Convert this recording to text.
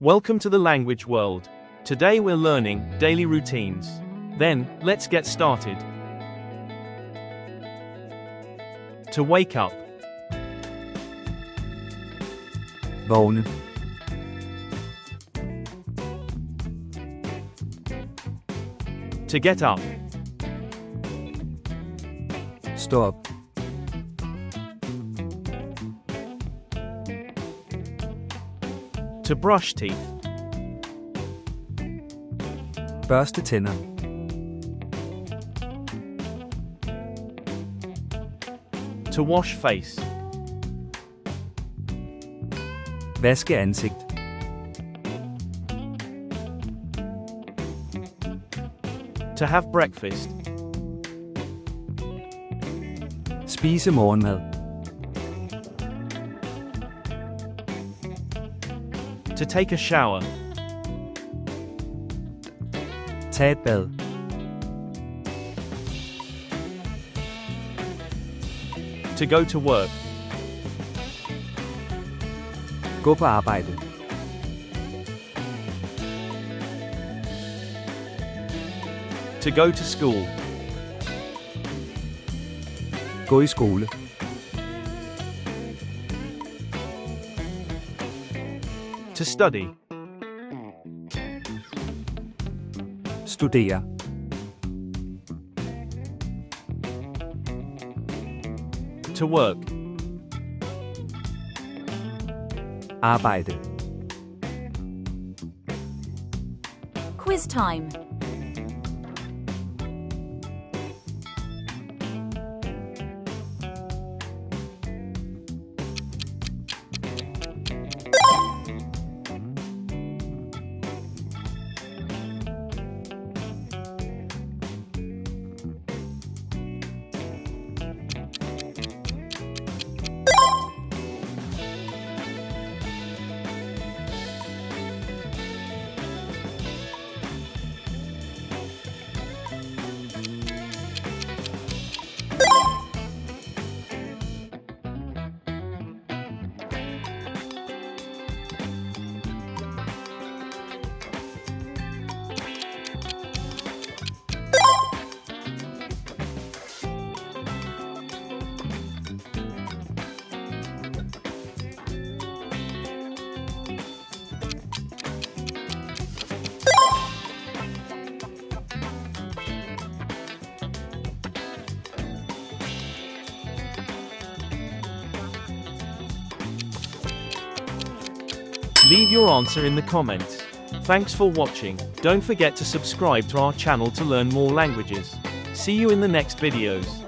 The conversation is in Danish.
Welcome to the language world. Today we're learning daily routines. Then, let's get started. To wake up. Vågne. To get up. Stå op. To brush teeth. Børste tænder. To wash face. Vaske ansigt. To have breakfast. Spise morgenmad. To take a shower. Tag et bad. To go to work. Gå på arbejde. To go to school. Gå i skole. To study. Studere. To work. Arbejde. Quiz time. Leave your answer in the comments. Thanks for watching. Don't forget to subscribe to our channel to learn more languages. See you in the next videos.